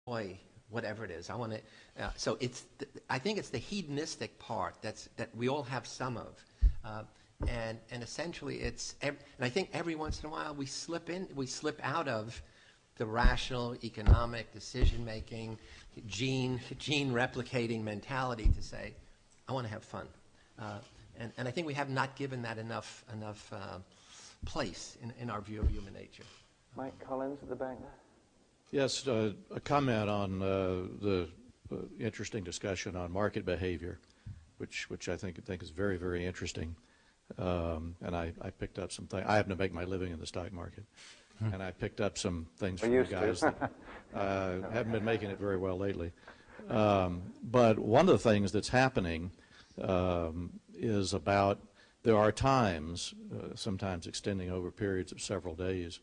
enjoy whatever it is. I want to. So I think it's the hedonistic part that we all have some of, and essentially and I think every once in a while we slip out of the rational economic decision making, gene replicating mentality to say, I want to have fun, and I think we have not given that enough place in our view of human nature. Mike Collins at the back there. Yes, a comment on the interesting discussion on market behavior, which I think is very, very interesting. And I picked up some things. I happen to make my living in the stock market, and I picked up some things from you guys that haven't been making it very well lately. But one of the things that's happening is there are times, sometimes extending over periods of several days,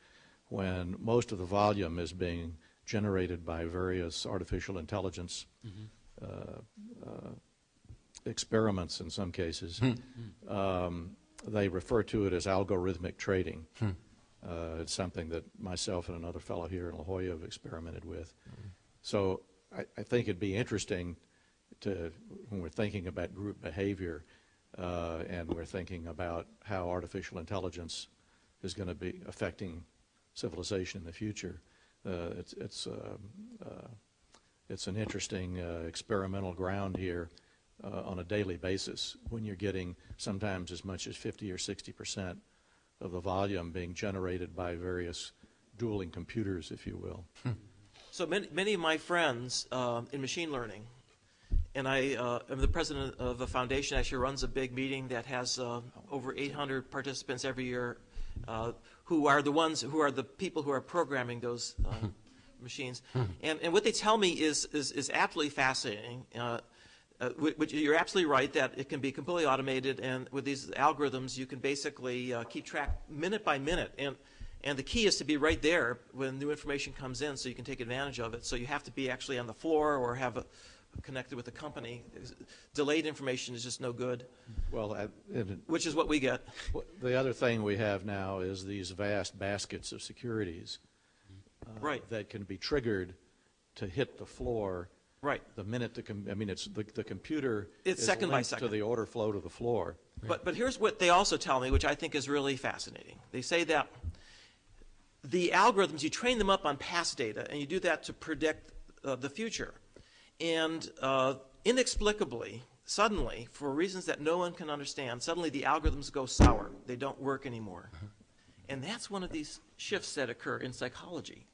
when most of the volume is being generated by various artificial intelligence experiments in some cases. They refer to it as algorithmic trading. It's something that myself and another fellow here in La Jolla have experimented with. So I think it'd be interesting when we're thinking about group behavior and we're thinking about how artificial intelligence is going to be affecting civilization in the future. It's an interesting experimental ground here on a daily basis when you're getting sometimes as much as 50 or 60% of the volume being generated by various dueling computers, if you will. So many of my friends in machine learning, and I am the president of a foundation that actually runs a big meeting that has over 800 participants every year, who are the people who are programming those machines. And what they tell me is absolutely fascinating. Which you're absolutely right that it can be completely automated, and with these algorithms you can basically keep track minute by minute. And the key is to be right there when new information comes in so you can take advantage of it. So you have to be actually on the floor or have connected with the company. Delayed information is just no good, well, which is what we get. The other thing we have now is these vast baskets of securities that can be triggered to hit the floor. Right. The minute it's the computer it's is second by linked second to the order flow to the floor. But here's what they also tell me, which I think is really fascinating. They say that the algorithms, you train them up on past data, and you do that to predict the future. And inexplicably, suddenly, for reasons that no one can understand, suddenly the algorithms go sour. They don't work anymore. And that's one of these shifts that occur in psychology.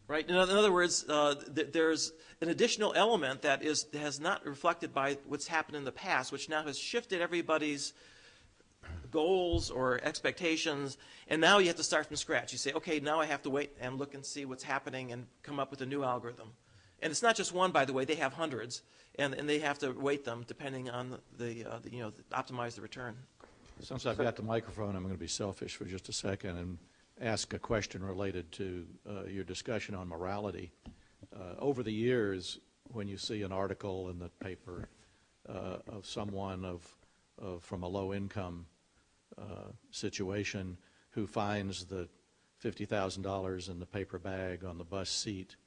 Right? In other words, there's an additional element that has not reflected by what's happened in the past, which now has shifted everybody's goals or expectations, and now you have to start from scratch. You say, okay, now I have to wait and look and see what's happening and come up with a new algorithm. And it's not just one, by the way. They have hundreds, and they have to weight them depending on optimize the return. Since I've got the microphone, I'm going to be selfish for just a second and ask a question related to your discussion on morality. Over the years, when you see an article in the paper of someone from a low-income situation who finds the $50,000 in the paper bag on the bus seat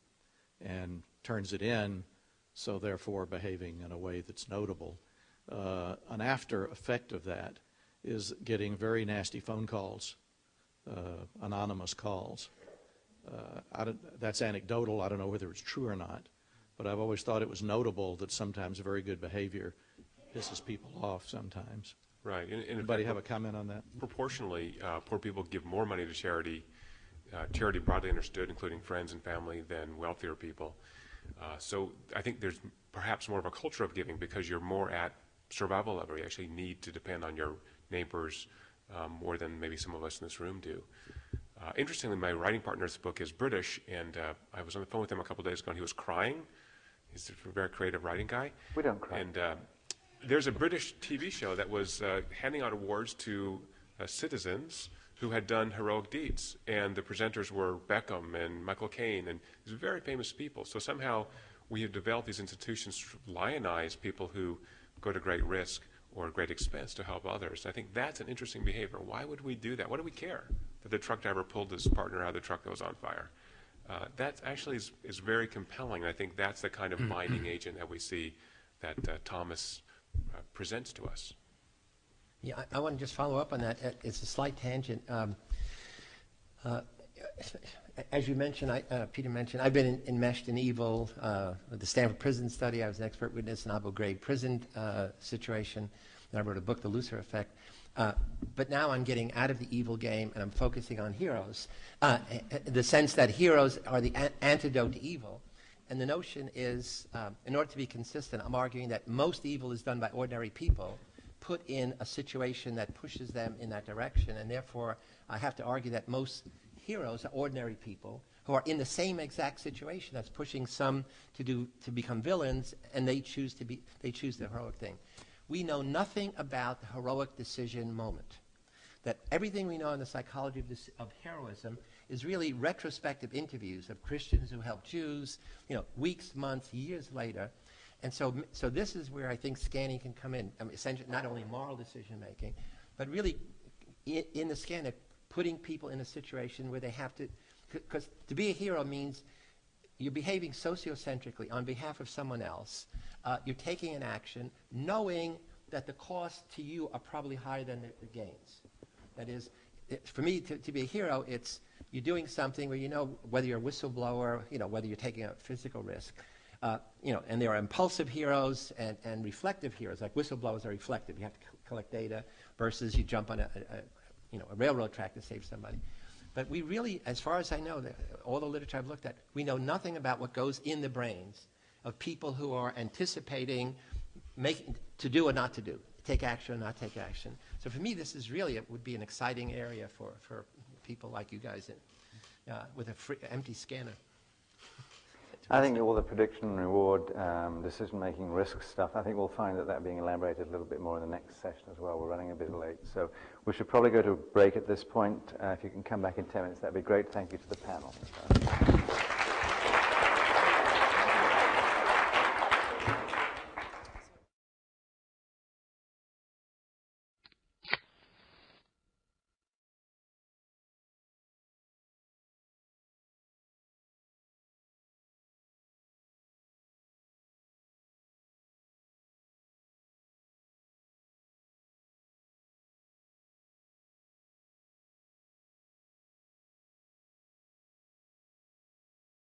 and turns it in, so therefore behaving in a way that's notable, an after effect of that is getting very nasty phone calls. Anonymous calls. That's anecdotal. I don't know whether it's true or not, but I've always thought it was notable that sometimes very good behavior pisses people off sometimes. Right. Anybody have a comment on that? Proportionally, poor people give more money to charity, charity broadly understood, including friends and family, than wealthier people. So I think there's perhaps more of a culture of giving because you're more at survival level. You actually need to depend on your neighbors more than maybe some of us in this room do. Interestingly, my writing partner's book is British, and I was on the phone with him a couple of days ago, and he was crying. He's a very creative writing guy. We don't cry. And there's a British TV show that was handing out awards to citizens who had done heroic deeds, and the presenters were Beckham and Michael Caine, and these very famous people. So somehow we have developed these institutions to lionize people who go to great risk or great expense to help others. I think that's an interesting behavior. Why would we do that? Why do we care that the truck driver pulled his partner out of the truck that was on fire? that actually is very compelling. I think that's the kind of binding agent that we see that Thomas presents to us. Yeah, I want to just follow up on that. It's a slight tangent. As you mentioned, Peter mentioned, I've been enmeshed in evil. The Stanford Prison Study, I was an expert witness in Abu Ghraib prison situation. And I wrote a book, The Lucifer Effect. But now I'm getting out of the evil game and I'm focusing on heroes. The sense that heroes are the antidote to evil. And the notion is, in order to be consistent, I'm arguing that most evil is done by ordinary people put in a situation that pushes them in that direction. And therefore, I have to argue that most heroes are ordinary people who are in the same exact situation that's pushing some to become villains, and they choose the heroic thing. We know nothing about the heroic decision moment. That everything we know in the psychology of heroism is really retrospective interviews of Christians who helped Jews, weeks, months, years later. And so this is where I think scanning can come in. Essentially, not only moral decision making, but really in the scanning, putting people in a situation where they have to, because to be a hero means you're behaving sociocentrically on behalf of someone else. You're taking an action knowing that the costs to you are probably higher than the gains. That is, for me, to be a hero, it's you're doing something where you know whether you're a whistleblower, whether you're taking a physical risk. And there are impulsive heroes and reflective heroes. Like whistleblowers are reflective. You have to collect data versus you jump on a railroad track to save somebody. But we really, as far as I know, all the literature I've looked at, we know nothing about what goes in the brains of people who are anticipating to do or not to do, take action or not take action. So for me, this is really, it would be an exciting area for people like you guys with a empty scanner. I think all the prediction, reward, decision-making, risk stuff, I think we'll find that being elaborated a little bit more in the next session as well. We're running a bit late, so we should probably go to a break at this point. If you can come back in 10 minutes, that'd be great. Thank you to the panel.